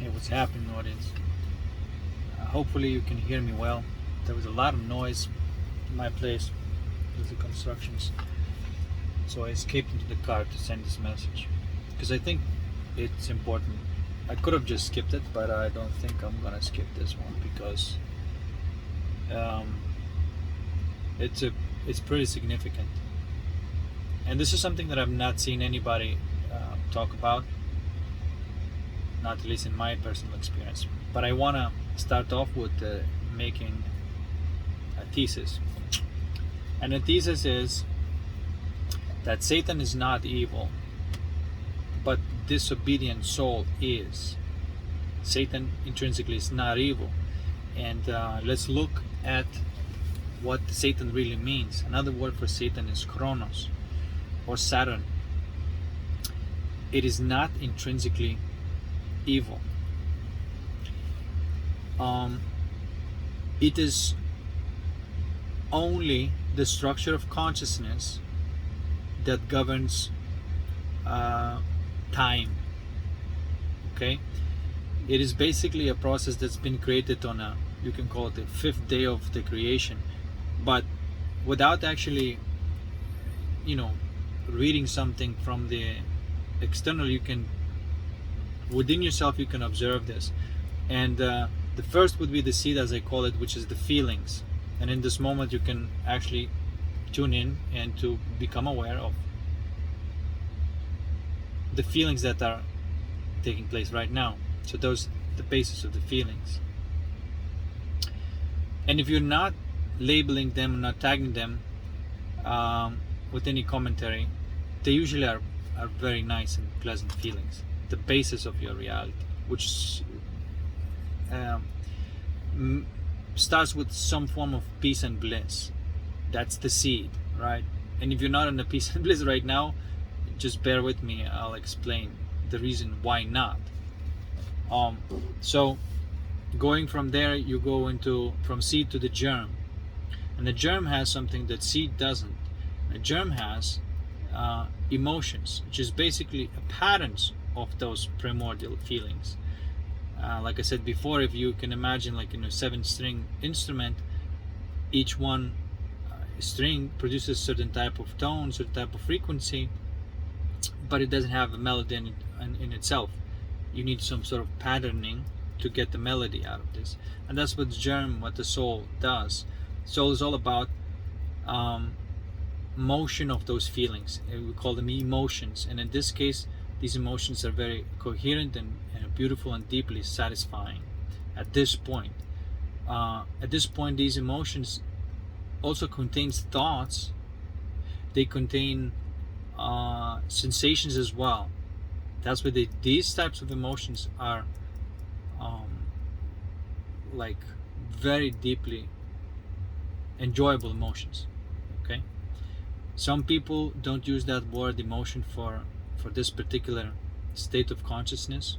Hey, what's happening, audience? Hopefully you can hear me well. There was a lot of noise in my place with the constructions, so I escaped into the car to send this message because I think it's important. I could have just skipped it, but I don't think I'm gonna skip this one because um, it's pretty significant, and this is something that I've not seen anybody talk about, not at least in my personal experience. But I want to start off with making a thesis. And the thesis is that Satan is not evil, but disobedient soul is. Satan intrinsically is not evil. And let's look at what Satan really means. Another word for Satan is Chronos or Saturn. It is not intrinsically evil. It is only the structure of consciousness that governs time. Okay, it is basically a process that's been created on a, you can call it the fifth day of the creation, but without actually, reading something from the external, you can, within yourself, you can observe this. And the first would be the seed, as I call it, which is the feelings. And in this moment you can actually tune in and to become aware of the feelings that are taking place right now. So those the basis of the feelings. And if you're not labeling them, not tagging them with any commentary, they usually are very nice and pleasant feelings, the basis of your reality, which starts with some form of peace and bliss. That's the seed, right? And if you're not in the peace and bliss right now, just bear with me. I'll explain the reason why not. So going from there, you go into from seed to the germ, and the germ has something that seed doesn't. The germ has emotions, which is basically patterns of those primordial feelings. Like I said before, if you can imagine, like in a 7-string instrument, each one string produces certain type of tone, certain type of frequency, but it doesn't have a melody in itself. You need some sort of patterning to get the melody out of this, and that's what germ, what the soul does. Soul is all about motion of those feelings. We call them emotions, and in this case, these emotions are very coherent and beautiful and deeply satisfying. At this point, these emotions also contains thoughts. They contain sensations as well. That's why these types of emotions are like very deeply enjoyable emotions. Okay, some people don't use that word emotion for this particular state of consciousness,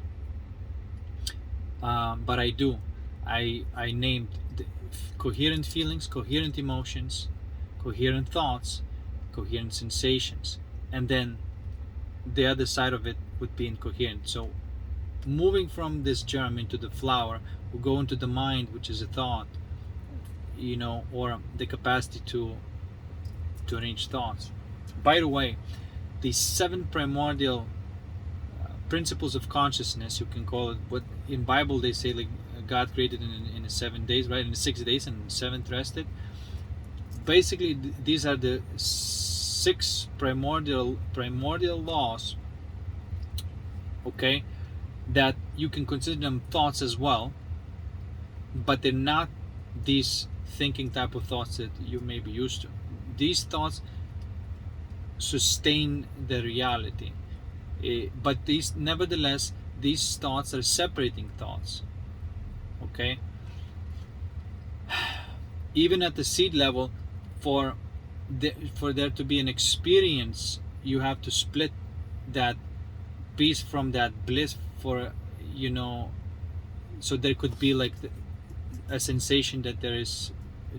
but I do. I named the coherent feelings, coherent emotions, coherent thoughts, coherent sensations, and then the other side of it would be incoherent. So moving from this germ into the flower, we'll go into the mind, which is a thought, or the capacity to arrange thoughts. By the way, the 7 primordial principles of consciousness, you can call it, what in Bible they say, like God created in 7 days, right? In 6 days, and in 7th rested. Basically, these are the 6 primordial laws, okay, that you can consider them thoughts as well, but they're not these thinking type of thoughts that you may be used to. These thoughts sustain the reality, but nevertheless, these thoughts are separating thoughts. Okay, even at the seed level, for there to be an experience, you have to split that peace from that bliss, so there could be like a sensation that there is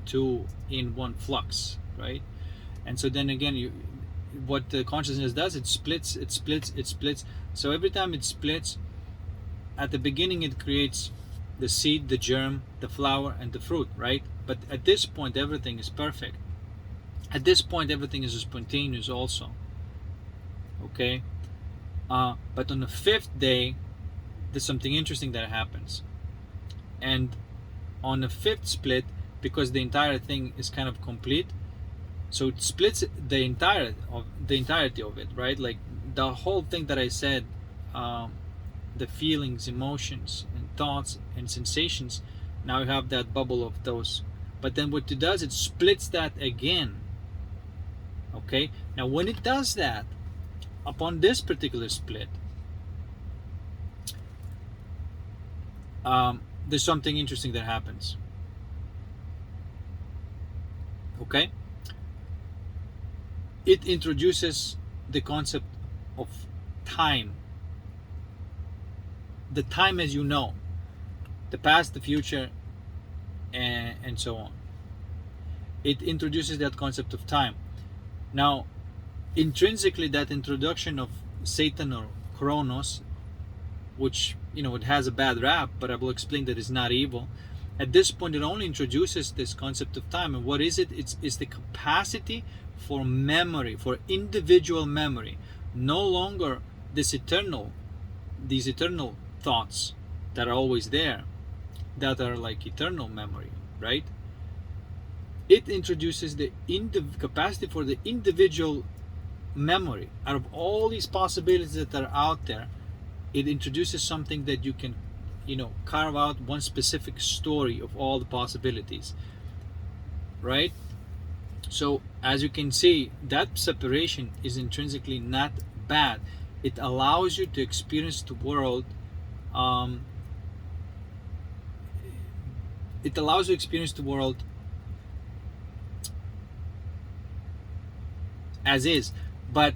2 in 1 flux, right? And so then again, what the consciousness does, it splits. So every time it splits, at the beginning it creates the seed, the germ, the flower, and the fruit, right? But at this point everything is perfect. At this point everything is spontaneous also. Okay? But on the fifth day, there's something interesting that happens. And on the fifth split, because the entire thing is kind of complete, so it splits the entirety of it, right? Like the whole thing that I said, the feelings, emotions, and thoughts and sensations. Now you have that bubble of those. But then what it does, it splits that again. Okay? Now when it does that, upon this particular split, there's something interesting that happens. Okay? It introduces the concept of time. The time as you know, the past, the future, and so on. It introduces that concept of time. Now, intrinsically, that introduction of Satan or Chronos, which, you know, it has a bad rap, but I will explain that it's not evil. At this point, it only introduces this concept of time. And what is it? It's the capacity for memory, for individual memory. No longer these eternal thoughts that are always there, that are like eternal memory, right? It introduces the capacity for the individual memory. Out of all these possibilities that are out there, it introduces something that you can, you know, carve out one specific story of all the possibilities, right? So as you can see, that separation is intrinsically not bad. It allows you to experience the world. It allows you to experience the world as is, but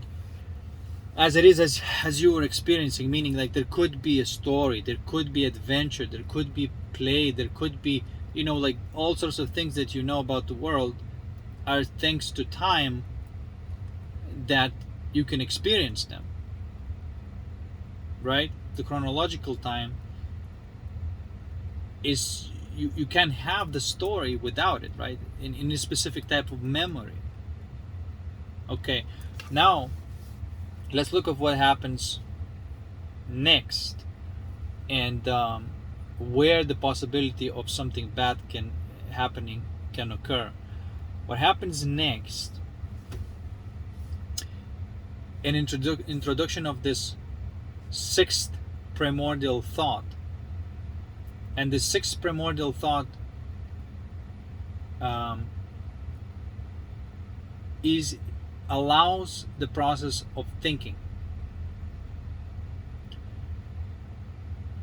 as it is, as you were experiencing, meaning like there could be a story, there could be adventure, there could be play, there could be, you know, like all sorts of things that you know about the world are thanks to time that you can experience them, right? The chronological time is, you can't have the story without it, right? In a specific type of memory. Okay, now let's look at what happens next, and where the possibility of something bad can occur. What happens next? An introduction of this sixth primordial thought, and the sixth primordial thought allows the process of thinking.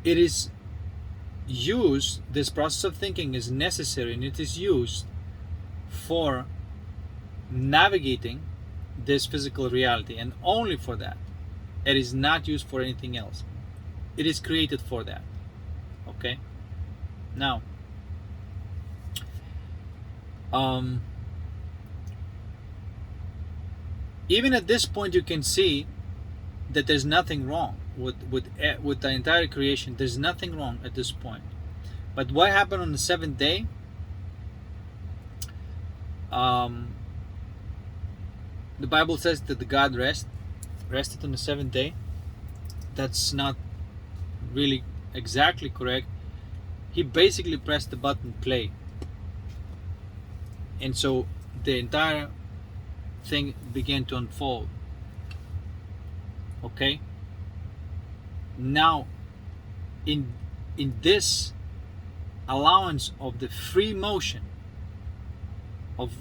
It is used, this process of thinking is necessary, and it is used for navigating this physical reality, and only for that. It is not used for anything else. It is created for that. Okay? Now, even at this point, you can see that there's nothing wrong with the entire creation. There's nothing wrong at this point. But what happened on the seventh day? The Bible says that the God rested on the seventh day. That's not really exactly correct. He basically pressed the button play, and so the entire thing began to unfold. Okay, now in this allowance of the free motion of,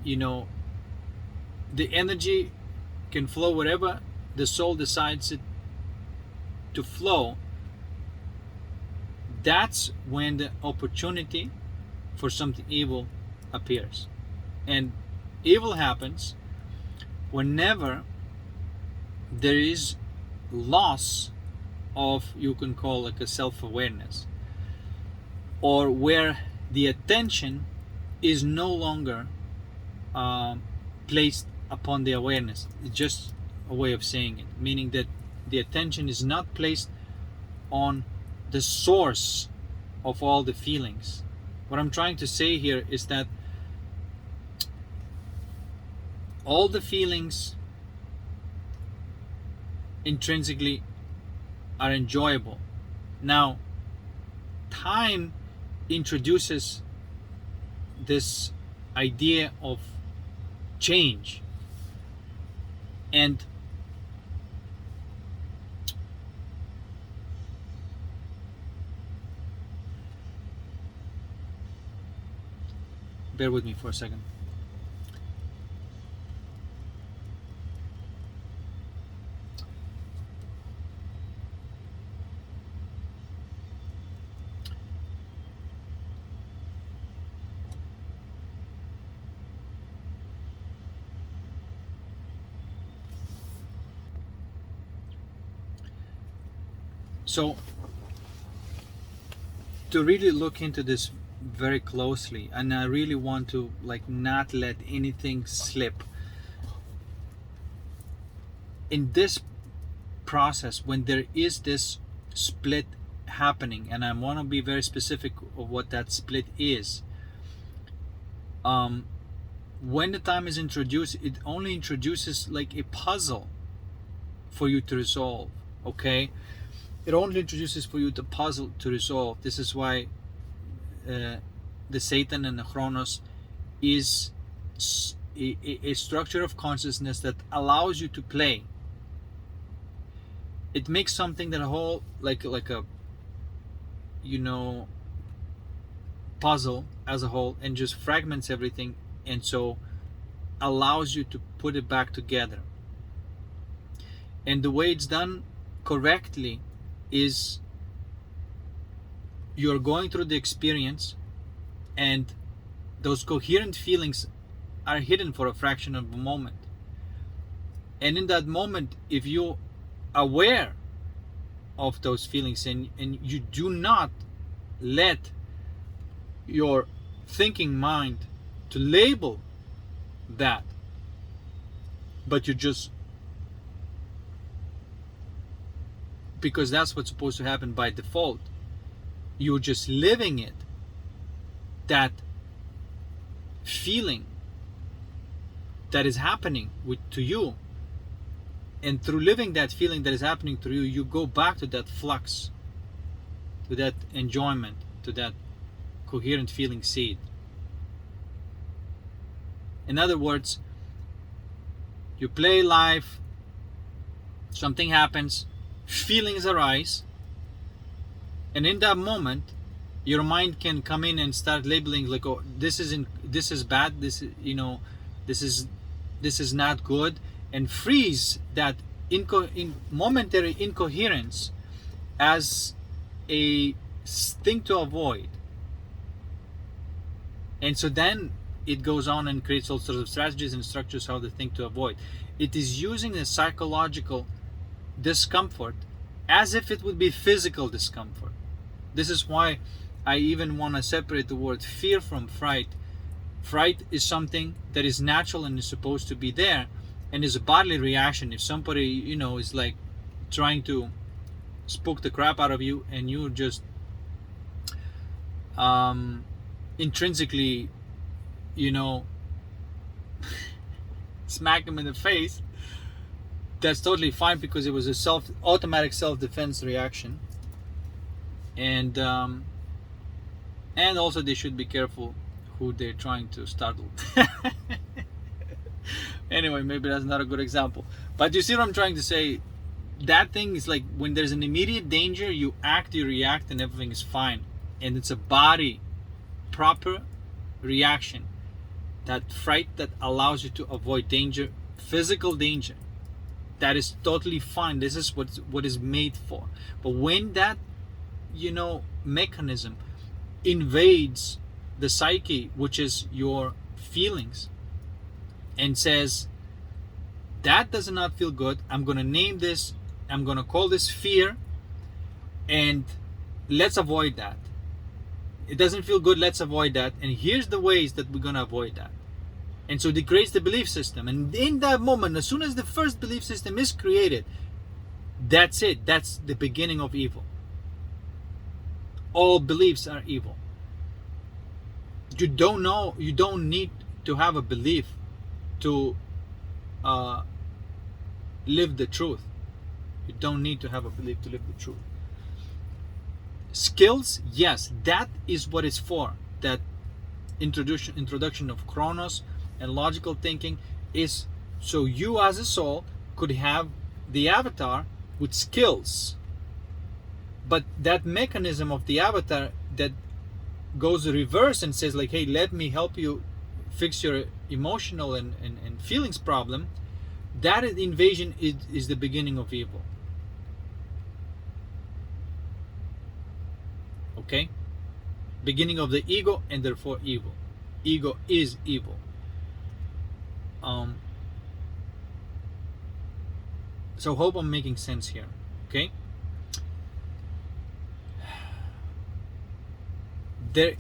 you know, the energy can flow wherever the soul decides it to flow. That's when the opportunity for something evil appears. And evil happens whenever there is loss of, you can call like a self-awareness, or where the attention is no longer placed upon the awareness. It's just a way of saying it, meaning that the attention is not placed on the source of all the feelings. What I'm trying to say here is that all the feelings intrinsically are enjoyable. Now, time introduces this idea of change, and bear with me for a second. So, to really look into this very closely, and I really want to not let anything slip in this process when there is this split happening, and I want to be very specific of what that split is. When the time is introduced, it only introduces like a puzzle for you to resolve. Okay, it only introduces for you the puzzle to resolve. This is why the Satan and the Chronos is a structure of consciousness that allows you to play. It makes something that a whole like a puzzle as a whole, and just fragments everything, and so allows you to put it back together. And the way it's done correctly is you're going through the experience, and those coherent feelings are hidden for a fraction of a moment. And in that moment, if you're aware of those feelings, and you do not let your thinking mind to label that, but you just, because that's what's supposed to happen by default, you're just living it, that feeling that is happening to you, and through living that feeling that is happening to you, you go back to that flux, to that enjoyment, to that coherent feeling seed. In other words, you play life, something happens, feelings arise, and in that moment your mind can come in and start labeling like, oh, this is bad, this is not good, and freeze that momentary incoherence as a thing to avoid. And so then it goes on and creates all sorts of strategies and structures how to think to avoid. It is using a psychological discomfort as if it would be physical discomfort. This is why I even want to separate the word fear from fright. Fright is something that is natural and is supposed to be there, and is a bodily reaction. If somebody is like trying to spook the crap out of you, and you just intrinsically smack them in the face, that's totally fine, because it was a automatic self-defense reaction. And also they should be careful who they're trying to startle. Anyway, maybe that's not a good example, but you see what I'm trying to say. That thing is like, when there's an immediate danger, you act, you react, and everything is fine, and it's a body proper reaction, that fright that allows you to avoid danger, physical danger. That is totally fine. This is what is made for. But when that mechanism invades the psyche, which is your feelings, and says, that does not feel good, I'm going to name this, I'm going to call this fear, and let's avoid that. It doesn't feel good, let's avoid that, and here's the ways that we're going to avoid that. And so it creates the belief system, and in that moment, as soon as the first belief system is created, that's it. That's the beginning of evil. all beliefs are evil. You don't need to have a belief to live the truth. You don't need to have a belief to live the truth. Skills, yes, that is what it's for. That introduction of chronos and logical thinking is so you as a soul could have the avatar with skills. But that mechanism of the avatar that goes reverse and says like, hey, let me help you fix your emotional and feelings problem, that invasion is the beginning of evil. Okay? Beginning of the ego, and therefore evil. Ego is evil. So hope I'm making sense here. Okay? There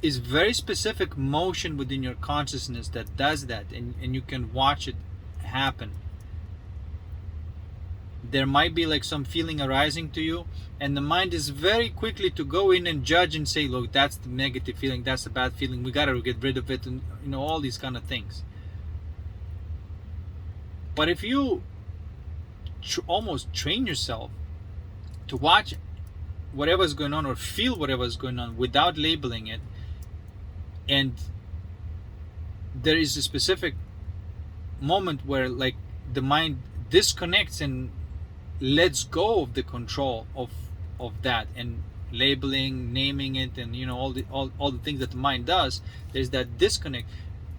is very specific motion within your consciousness that does that, and you can watch it happen. There might be like some feeling arising to you, and the mind is very quickly to go in and judge and say, look, that's the negative feeling, that's the bad feeling, we gotta get rid of it, and all these kind of things. But if you almost train yourself to watch whatever's going on or feel whatever's going on without labeling it, and there is a specific moment where like the mind disconnects and lets go of the control of that, and labeling, naming it, and all the things that the mind does, there's that disconnect.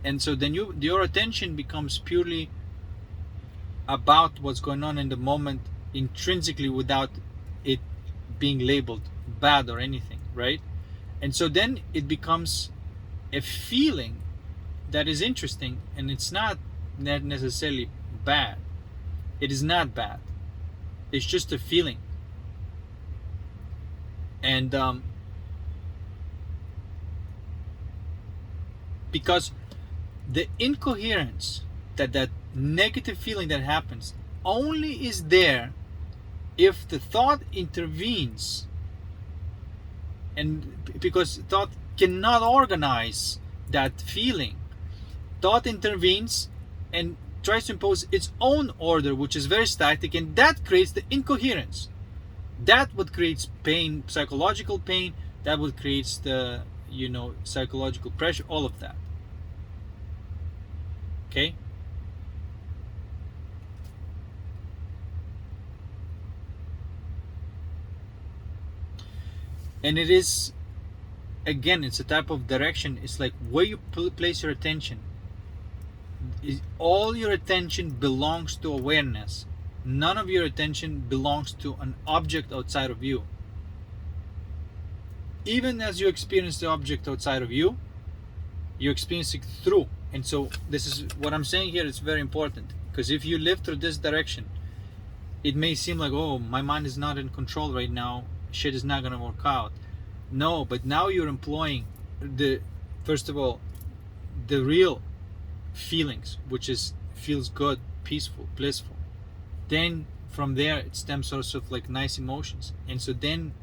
And so then your attention becomes purely about what's going on in the moment intrinsically, without it being labeled bad or anything, right? And so then it becomes a feeling that is interesting, and it's not necessarily bad. It is not bad. It's just a feeling. And because the incoherence, that negative feeling that happens, only is there if the thought intervenes, and because thought cannot organize that feeling, thought intervenes and tries to impose its own order, which is very static, and that creates the incoherence. That what creates pain, psychological pain, that what creates the psychological pressure, all of that. Okay? And it is, again, it's a type of direction. It's like where you place your attention. All your attention belongs to awareness. None of your attention belongs to an object outside of you. Even as you experience the object outside of you, you experience it through. And so this is what I'm saying here. It's very important, because if you live through this direction, it may seem like, oh, my mind is not in control right now, shit is not going to work out. No, but now you're employing first of all, the real feelings, which feels good, peaceful, blissful. Then from there it stems also of like nice emotions, and so then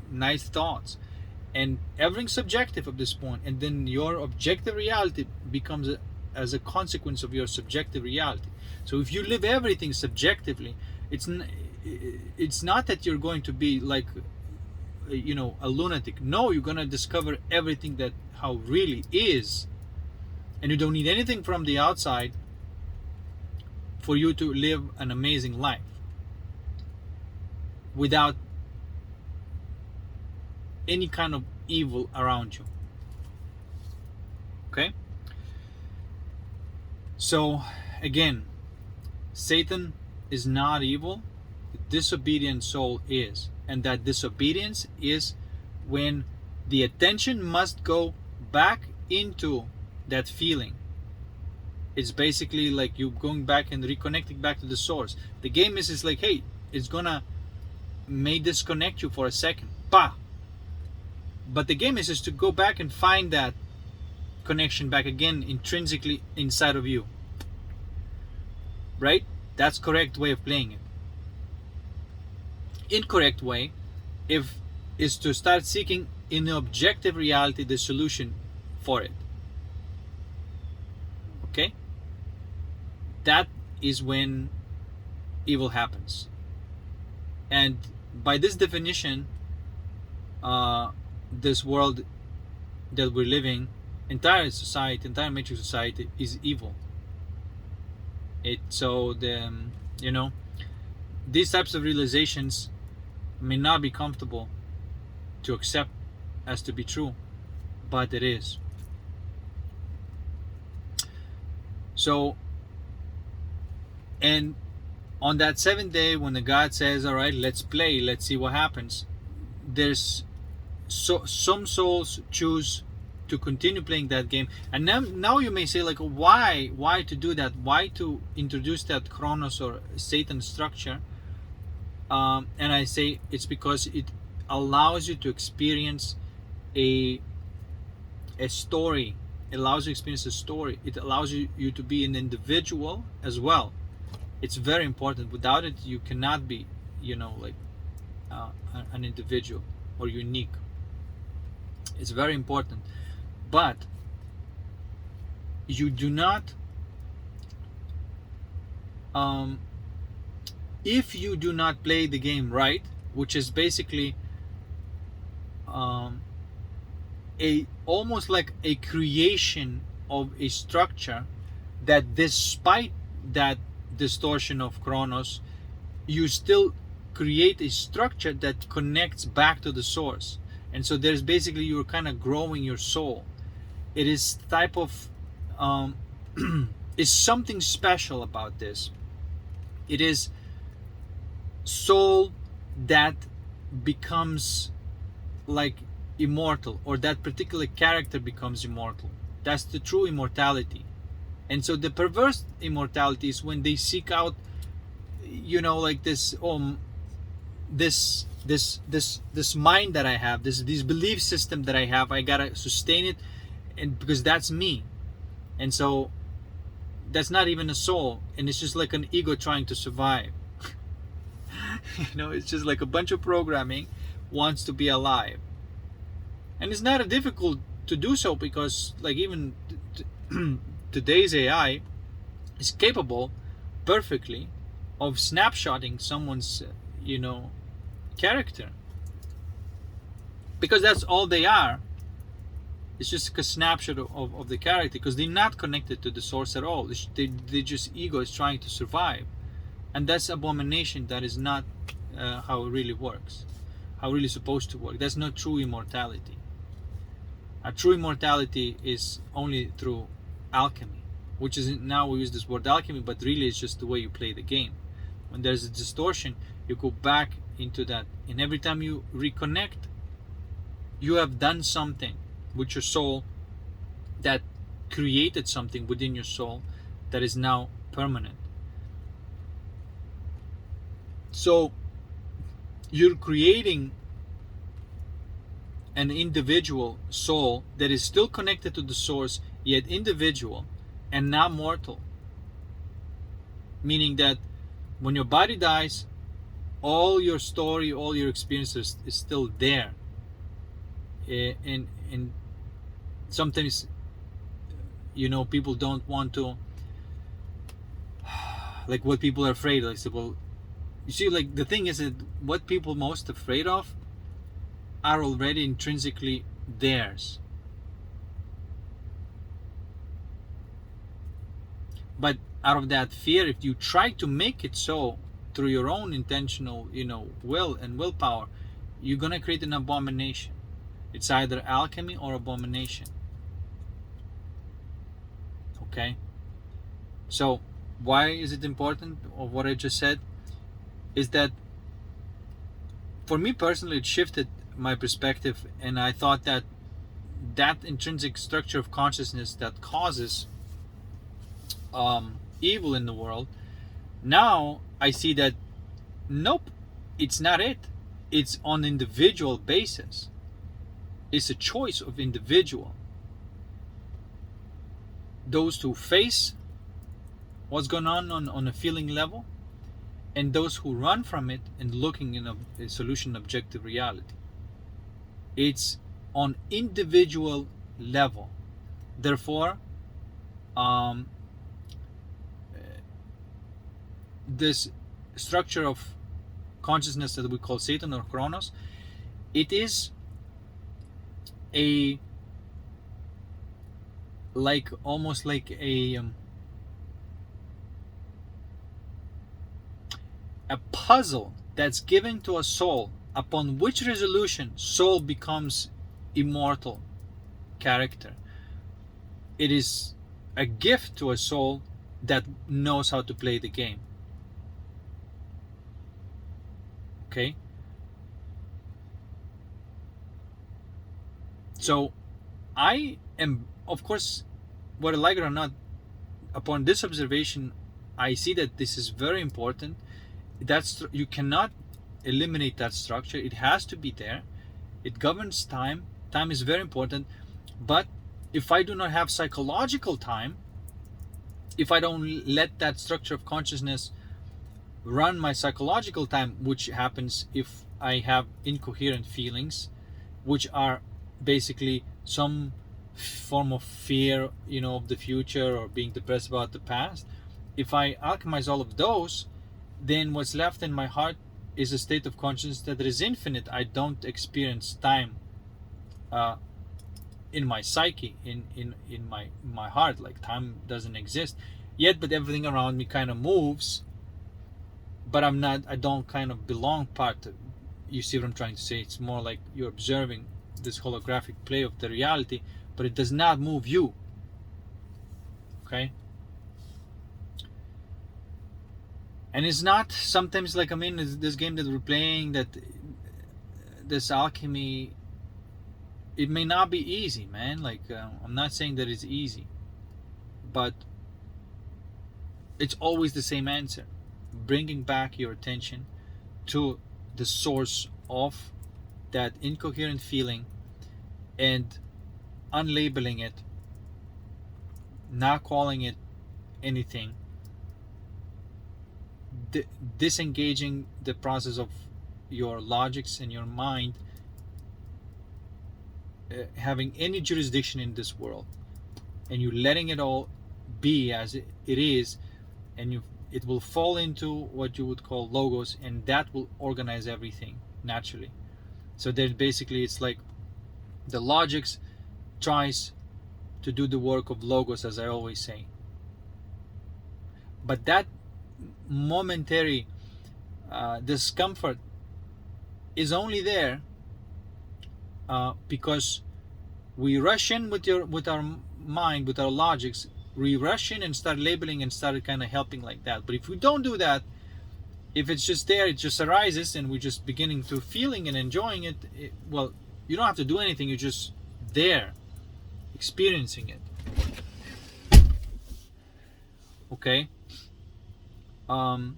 nice thoughts, and everything's subjective at this point, and then your objective reality becomes as a consequence of your subjective reality. So if you live everything subjectively, it's not that you're going to be like a lunatic. No, you're gonna discover everything that how really is, and you don't need anything from the outside for you to live an amazing life without any kind of evil around you. Okay? So again, Satan is not evil. The disobedient soul is. And that disobedience is when the attention must go back into that feeling. It's basically like you going back and reconnecting back to the source. The game is like, hey, it's gonna may disconnect you for a second. But the game is to go back and find that connection back again intrinsically inside of you. Right? That's correct way of playing it. Incorrect way is to start seeking in objective reality the solution for it. Okay? That is when evil happens. And by this definition, this world that we're living, entire society, entire matrix society, is evil. These types of realizations may not be comfortable to accept as to be true, but it is. So, and on that seventh day, when the God says, all right, let's play, let's see what happens, there's some souls choose to continue playing that game. And now you may say, like, why to do that? Why to introduce that Chronos or Satan structure? And I say it's because it allows you to experience a story. It allows you to experience a story. It allows you to be an individual as well. It's very important. Without it, you cannot be, an individual or unique. It's very important. But you do not, if you do not play the game right, which is basically almost like a creation of a structure that, despite that distortion of Chronos, you still create a structure that connects back to the source. And so there's basically, you're kind of growing your soul. It is type of is something special about this. It is soul that becomes like immortal, or that particular character becomes immortal. That's the true immortality. And so the perverse immortality is when they seek out, like this mind that I have, this belief system that I have, I gotta sustain it, and because that's me. And so that's not even a soul, and it's just like an ego trying to survive. It's just like a bunch of programming wants to be alive. And it's not difficult to do so, because like even today's AI is capable perfectly of snapshotting someone's character, because that's all they are. It's just a snapshot of the character, because they're not connected to the source at all. They just, ego is trying to survive, and that's abomination. That is not how it really works, how it really supposed to work. That's not true immortality. A true immortality is only through alchemy, which is, now we use this word alchemy, but really it's just the way you play the game. When there's a distortion, you go back into that, and every time you reconnect, you have done something with your soul that created something within your soul that is now permanent. So you're creating an individual soul that is still connected to the source, yet individual and not mortal. Meaning that when your body dies, all your story, all your experiences is still there. And sometimes, people don't want to, like, what people are afraid of. I say, well, you see, like, the thing is that what people most afraid of are already intrinsically theirs. But out of that fear, if you try to make it so through your own intentional, will and willpower, you're gonna create an abomination. It's either alchemy or abomination. Okay? So why is it important of what I just said? Is that for me personally, it shifted my perspective, and I thought that intrinsic structure of consciousness that causes evil in the world, now I see that nope, it's not it. It's on individual basis. It's a choice of individual. Those who face what's going on a feeling level, and those who run from it and looking in a solution objective reality. It's on individual level. Therefore, um, this structure of consciousness that we call Satan or Chronos, it is a almost like a puzzle that's given to a soul, upon which resolution soul becomes immortal character. It is a gift to a soul that knows how to play the game. Okay? So I am, of course, whether I like it or not, upon this observation, I see that this is very important. You cannot eliminate that structure. It has to be there. It governs time. Time is very important. But if I do not have psychological time, if I don't let that structure of consciousness run my psychological time, which happens if I have incoherent feelings, which are basically some form of fear, of the future, or being depressed about the past. If I alchemize all of those, then what's left in my heart is a state of consciousness that is infinite. I don't experience time in my psyche, in my heart. Like, time doesn't exist yet, but everything around me kind of moves, but I don't kind of belong part to, you see what I'm trying to say? It's more like you're observing this holographic play of the reality, but it does not move you. Okay? And it's not sometimes like, this game that we're playing, that this alchemy, it may not be easy, man. Like, I'm not saying that it's easy, but it's always the same answer. Bringing back your attention to the source of that incoherent feeling and unlabeling it, not calling it anything, disengaging the process of your logics and your mind having any jurisdiction in this world, and you letting it all be as it is, and it will fall into what you would call logos, and that will organize everything naturally. So that basically it's like the logics tries to do the work of logos, as I always say. But that momentary discomfort is only there because we rush in with our mind, with our logics. We rush in and start labeling and start kind of helping like that. But if we don't do that, if it's just there, it just arises, and we're just beginning to feeling and enjoying it, well, you don't have to do anything. You're just there, experiencing it. Okay? And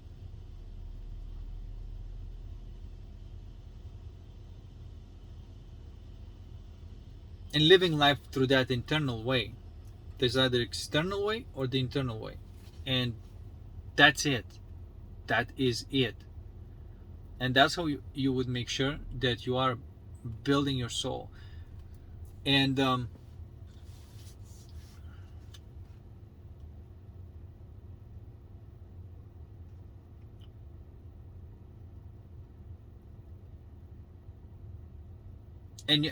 living life through that internal way. There's either external way or the internal way, and that's it. That is it. And that's how you would make sure that you are building your soul. And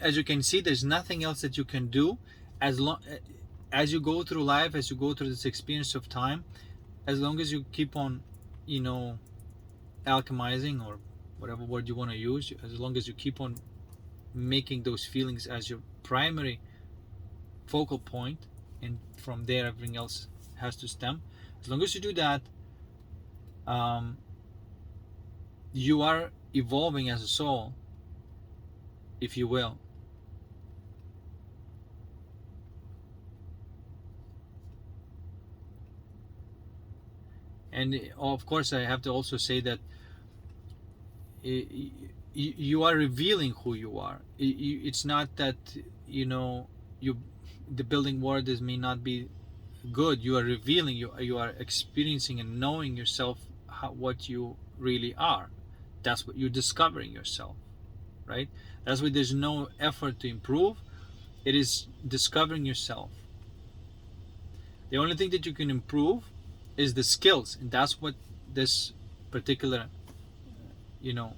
as you can see, there's nothing else that you can do as you go through life, as you go through this experience of time, as long as you keep on, alchemizing, or whatever word you want to use, as long as you keep on making those feelings as your primary focal point, and from there everything else has to stem. As long as you do that, you are evolving as a soul, if you will. And of course, I have to also say that you are revealing who you are. It's not that the building word may not be good. You are revealing. You are experiencing and knowing yourself, what you really are. That's what you're discovering yourself. right? That's why there's no effort to improve. It is discovering yourself. The only thing that you can improve is the skills, and that's what this particular, you know,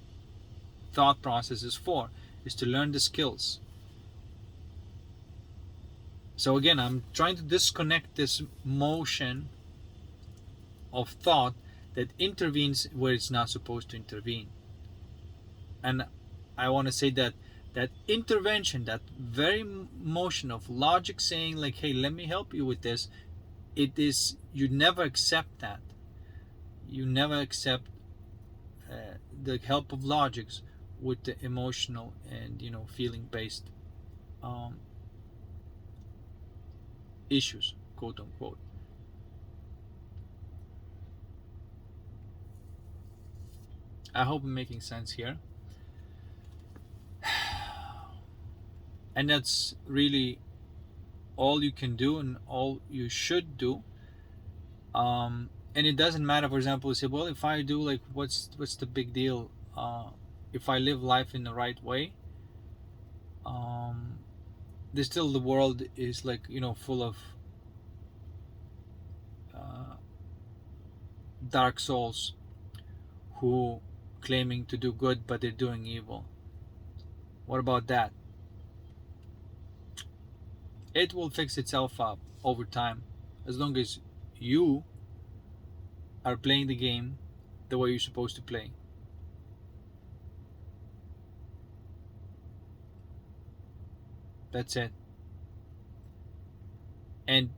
thought process is for, is to learn the skills. So again, I'm trying to disconnect this motion of thought that intervenes where it's not supposed to intervene. And I want to say that that intervention, that very motion of logic saying like, hey, let me help you with this, it is, you never accept that. You never accept the help of logics with the emotional and, you know, feeling based issues, quote unquote. I hope I'm making sense here. And that's really all you can do and all you should do. And it doesn't matter, for example, you say, well, if I do, like, what's the big deal? If I live life in the right way, there's still, the world is like, you know, full of dark souls who claiming to do good but they're doing evil. What about that? It will fix itself up over time, as long as you are playing the game the way you're supposed to play. That's it. And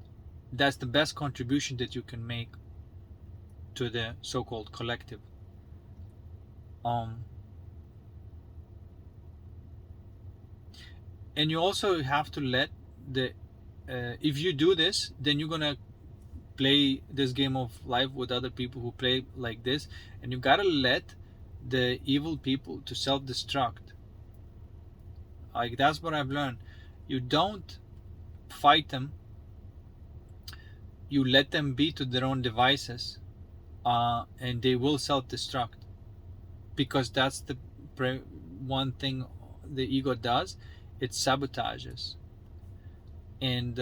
that's the best contribution that you can make to the so-called collective. And you also have to let the if you do this, then you're gonna play this game of life with other people who play like this, and you gotta let the evil people to self-destruct. Like, that's what I've learned. You don't fight them, you let them be to their own devices, and they will self-destruct, because that's the one thing the ego does. It sabotages. And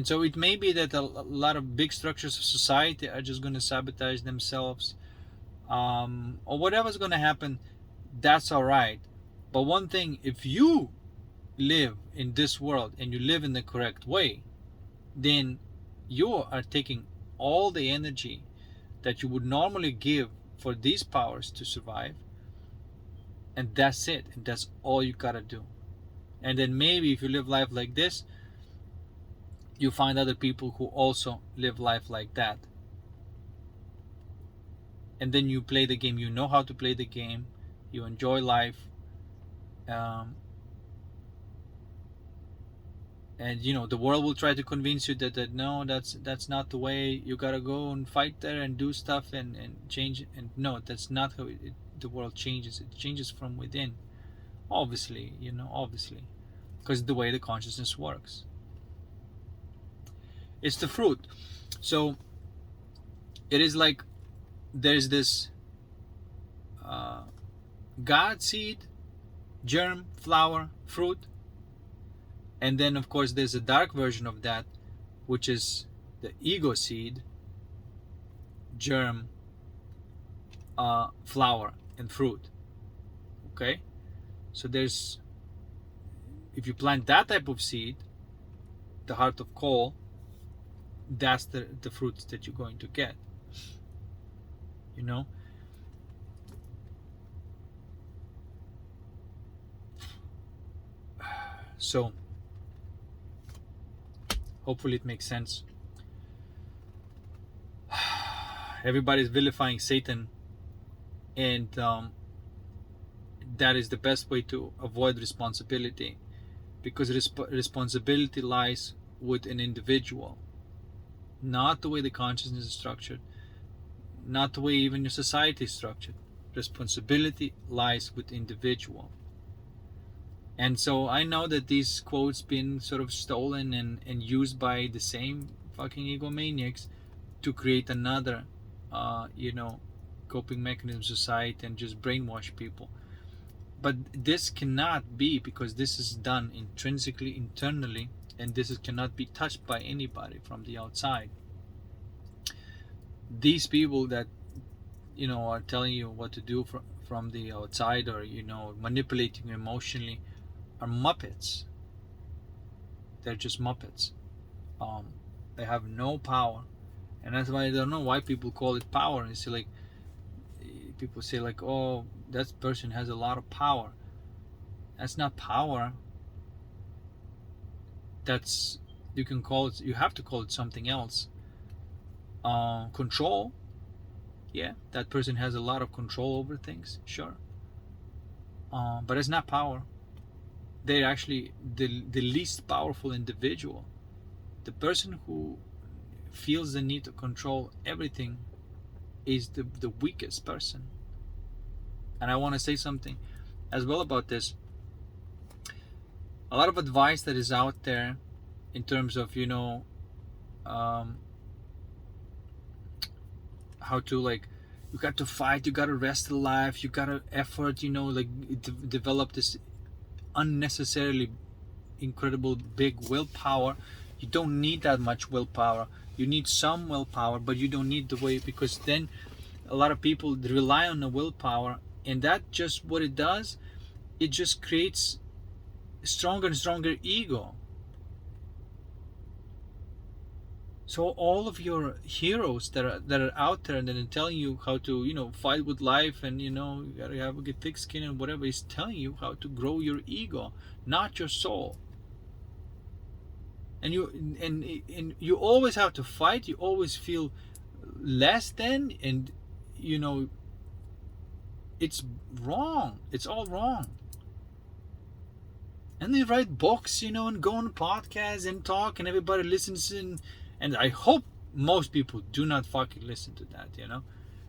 so it may be that a lot of big structures of society are just going to sabotage themselves, or whatever's going to happen. That's all right. But one thing, if you live in this world and you live in the correct way, then you are taking all the energy that you would normally give for these powers to survive, and that's it, and that's all you gotta do. And then maybe if you live life like this, you find other people who also live life like that, and then you play the game. You know how to play the game, you enjoy life, and you know, the world will try to convince you that no, that's not the way. You gotta go and fight there and do stuff and change. And no, that's not how the world changes. It changes from within, obviously, you know, obviously, because the way the consciousness works, it's the fruit. So it is like there's this God seed, germ, flower, fruit. And then, of course, there's a dark version of that, which is the ego seed, germ, flower, and fruit. Okay? So there's, if you plant that type of seed, the heart of coal, that's the fruits that you're going to get. You know? So hopefully it makes sense. Everybody's vilifying Satan, and that is the best way to avoid responsibility, because responsibility lies with an individual, not the way the consciousness is structured, not the way even your society is structured. Responsibility lies with individual. And so I know that these quotes been sort of stolen and used by the same fucking egomaniacs to create another coping mechanism society and just brainwash people. But this cannot be, because this is done intrinsically, internally, and cannot be touched by anybody from the outside. These people that are telling you what to do from the outside, or manipulating you emotionally, are Muppets. They're just Muppets. They have no power, and that's why I don't know why people call it power. And see, like, people say, like, oh, that person has a lot of power. That's not power. That's, you can call it, you have to call it something else. Control. Yeah, that person has a lot of control over things, sure. But it's not power. They're actually the least powerful individual. The person who feels the need to control everything is the weakest person. And I want to say something as well about this. A lot of advice that is out there in terms of how to, like, you got to fight, you got to rest alive, you got to effort, like, develop this unnecessarily incredible big willpower. You don't need that much willpower. You need some willpower, but you don't need the way, because then a lot of people rely on the willpower, and that just what it does, it just creates stronger and stronger ego. So all of your heroes that are out there and then telling you how to fight with life, and you gotta have a thick skin and whatever, is telling you how to grow your ego, not your soul. And you always have to fight. You always feel less than, and it's wrong. It's all wrong. And they write books, and go on podcasts and talk, and everybody listens in. And I hope most people do not fucking listen to that.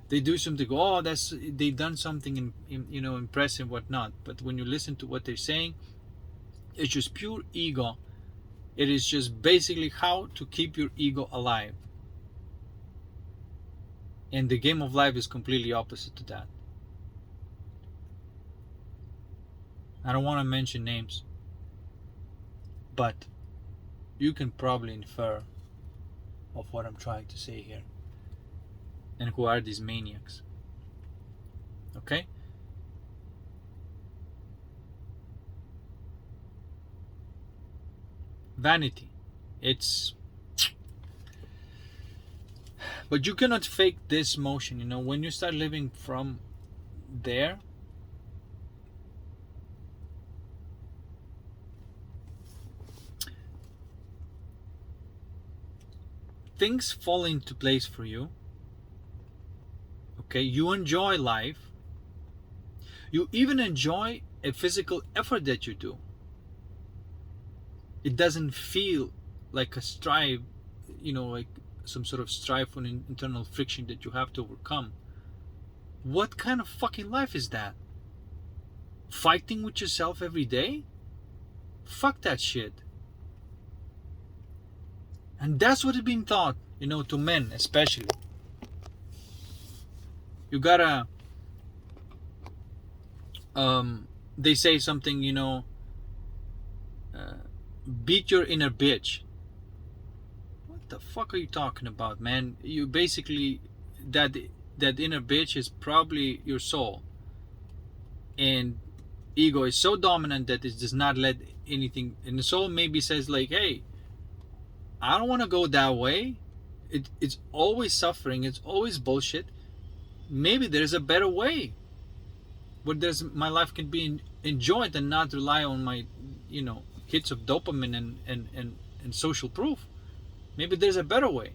They do something. Oh, they've done something impressive, whatnot. But when you listen to what they're saying, it's just pure ego. It is just basically how to keep your ego alive. And the game of life is completely opposite to that. I don't want to mention names, but you can probably infer of what I'm trying to say here, and who are these maniacs. Okay? Vanity. But you cannot fake this motion. When you start living from there, things fall into place for you. Okay, you enjoy life. You even enjoy a physical effort that you do. It doesn't feel like a strive, like some sort of strife or internal friction that you have to overcome. What kind of fucking life is that? Fighting with yourself every day? Fuck that shit. And that's what is being taught, to men especially. You gotta, they say something, beat your inner bitch. What the fuck are you talking about, man? You basically, that inner bitch is probably your soul. And ego is so dominant that it does not let anything, and the soul maybe says, like, hey, I don't want to go that way. It's always suffering. It's always bullshit. Maybe there's a better way where my life can be enjoyed and not rely on my hits of dopamine and social proof. Maybe there's a better way.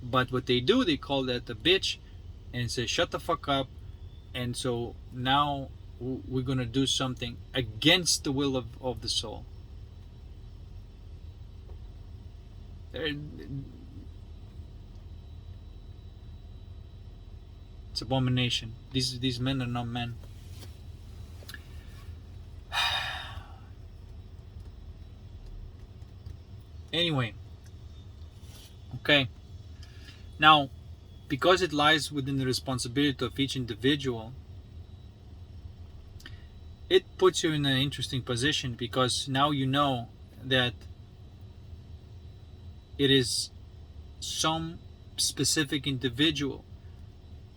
But what they do, they call that a bitch and say, shut the fuck up. And so now we're gonna do something against the will of the soul. It's abomination. These men are not men. Anyway, okay. Now, because it lies within the responsibility of each individual, it puts you in an interesting position, because now you know that it is some specific individual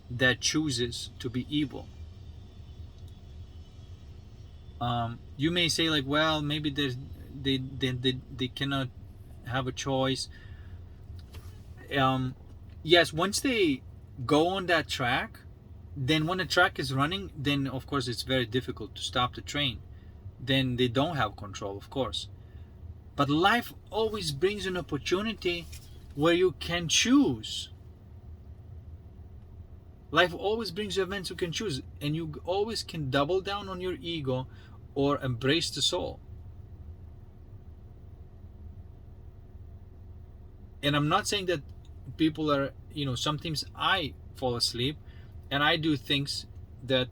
that chooses to be evil. You may say like, well, maybe they cannot have a choice. Yes, once they go on that track, then when the track is running, then of course it's very difficult to stop the train. Then they don't have control, of course. But life always brings an opportunity where you can choose. Life always brings you events you can choose, and you always can double down on your ego or embrace the soul. And I'm not saying that people are, sometimes I fall asleep and I do things that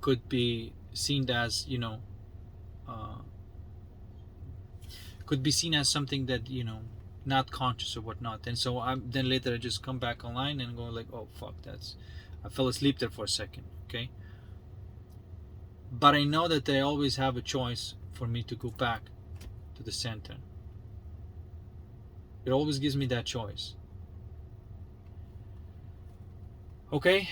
could be seen as, uh, could be seen as something that, not conscious or whatnot. And so then later I just come back online and go like, oh fuck, I fell asleep there for a second. Okay. But I know that I always have a choice for me to go back to the center. It always gives me that choice. Okay.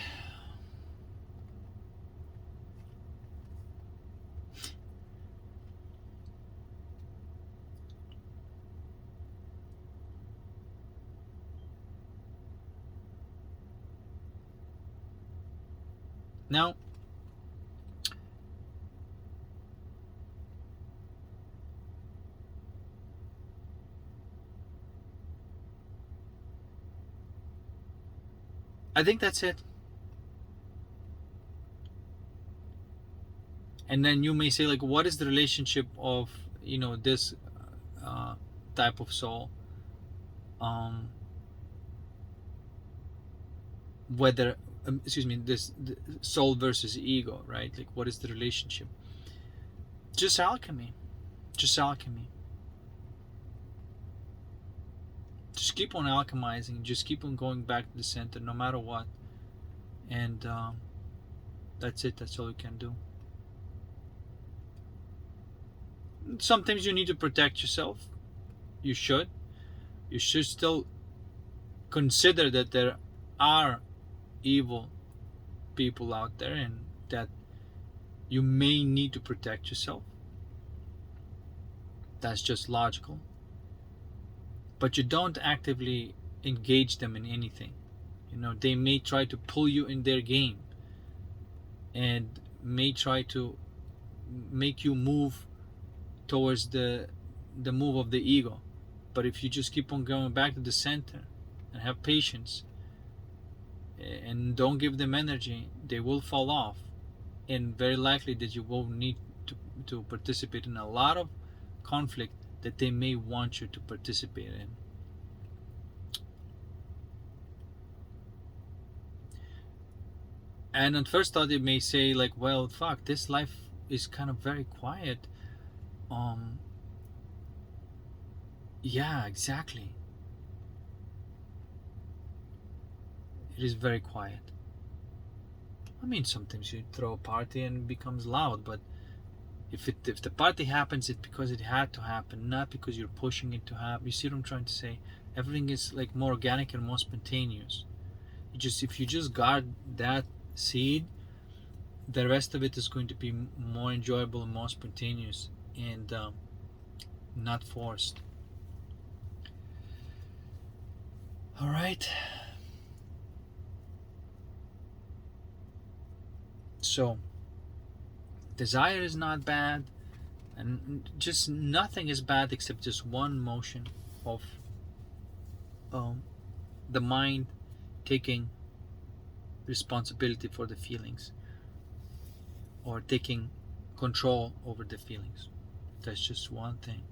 Now, I think that's it. And then you may say like, what is the relationship of, this type of soul, whether this soul versus ego, right? Like, what is the relationship? Just alchemy. Just keep on alchemizing, just keep on going back to the center no matter what. And that's it. That's all you can do. Sometimes you need to protect yourself. You should still consider that there are evil people out there, and that you may need to protect yourself. That's just logical. But you don't actively engage them in anything. They may try to pull you in their game and may try to make you move towards the move of the ego. But if you just keep on going back to the center and have patience and don't give them energy, they will fall off, and very likely that you will need to participate in a lot of conflict that they may want you to participate in. And at first thought, they may say like, well, fuck, this life is kind of very quiet. Yeah, exactly. It is very quiet. I mean, sometimes you throw a party and it becomes loud, but if the party happens, it's because it had to happen, not because you're pushing it to happen. You see what I'm trying to say? Everything is like more organic and more spontaneous. If you just guard that seed, the rest of it is going to be more enjoyable and more spontaneous, and not forced. All right. So, desire is not bad, and just nothing is bad except just one motion of the mind taking responsibility for the feelings, or taking control over the feelings. That's just one thing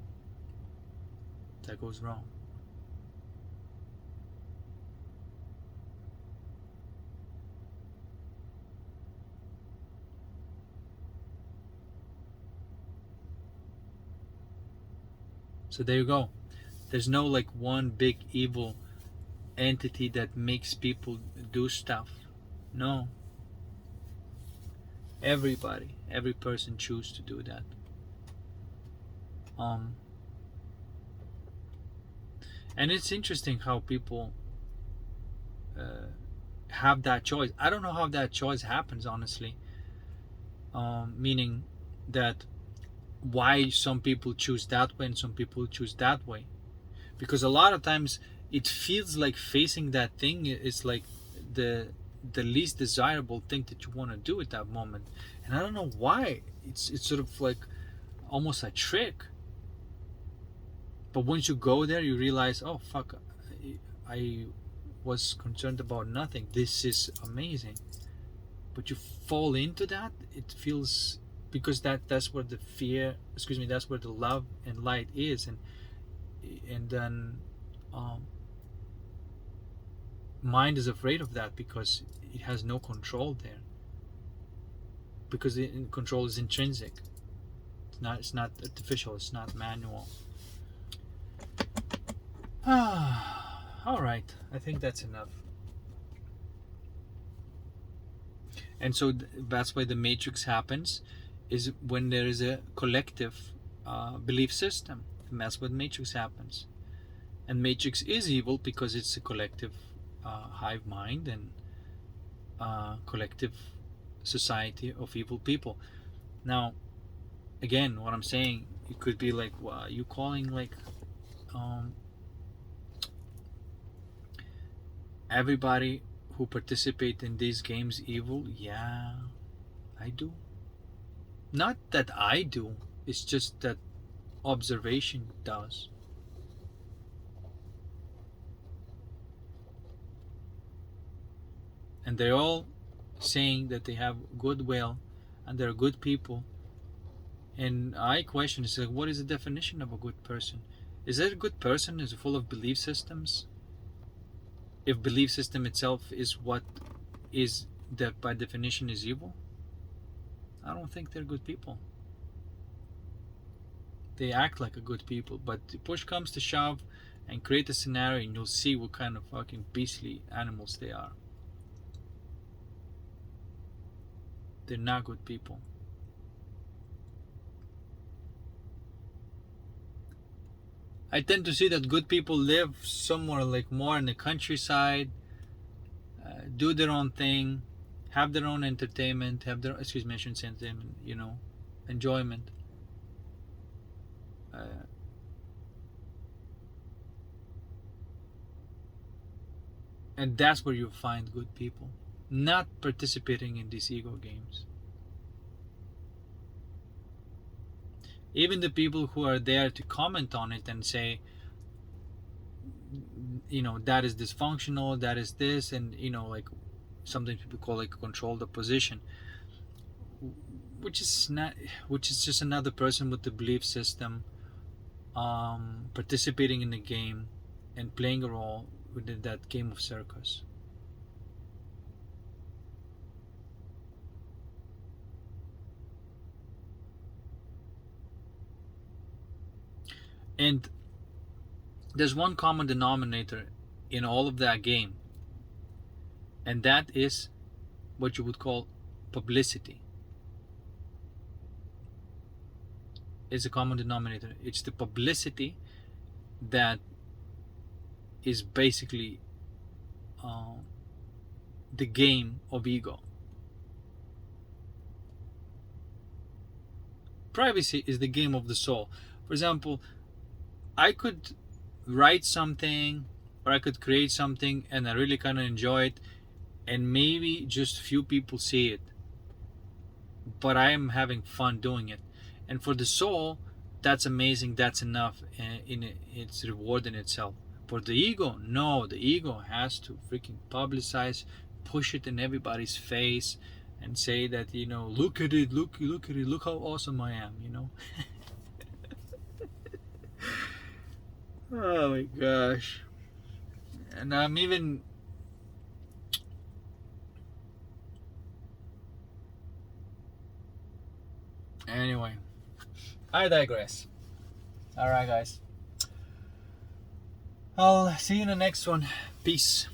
that goes wrong. So there you go. There's no like one big evil entity that makes people do stuff. No, every person choose to do that. um and it's interesting how people uh, have that choice. I don't know how that choice happens, honestly. Meaning that why some people choose that way and some people choose that way, because a lot of times it feels like facing that thing is like the the least desirable thing that you want to do at that moment. And I don't know why. It's sort of like almost a trick. But once you go there, you realize, oh fuck, I was concerned about nothing. This is amazing. But you fall into that, it feels, because that's where the fear, excuse me, that's where the love and light is. And then um, mind is afraid of that because it has no control there. Because the control is intrinsic. It's not artificial. It's not manual. All right. I think that's enough. And so that's why the matrix happens, is when there is a collective belief system. And that's what matrix happens. And matrix is evil because it's a collective hive mind and collective society of evil people. Now, again, what I'm saying, it could be like, well, you calling like um, everybody who participate in these games evil? Yeah, I do. Not that I do, it's just that observation does. And they're all saying that they have goodwill and they're good people. And I question, is like, what is the definition of a good person? Is that a good person is full of belief systems? If belief system itself is what is that by definition is evil, I don't think they're good people. They act like a good people, but the push comes to shove and create a scenario and you'll see what kind of fucking beastly animals they are. They're not good people. I tend to see that good people live somewhere like more in the countryside, do their own thing, have their own entertainment, have their, excuse me, I shouldn't say entertainment, enjoyment. Uh, and that's where you find good people, not participating in these ego games. Even the people who are there to comment on it and say, that is dysfunctional, that is this, and like something people call like controlled opposition, which is not, which is just another person with the belief system, participating in the game and playing a role within that game of circus. And there's one common denominator in all of that game, and that is what you would call publicity. Is a common denominator. It's the publicity that is basically the game of ego. Privacy is the game of the soul. For example, I could write something or I could create something and I really kind of enjoy it, and maybe just few people see it, but I am having fun doing it. And for the soul, that's amazing, that's enough in its reward in itself. For the ego, no, the ego has to freaking publicize, push it in everybody's face, and say that, look at it, look at it, look how awesome I am. Oh my gosh. And I'm even, anyway, I digress. All right, guys. I'll see you in the next one. Peace.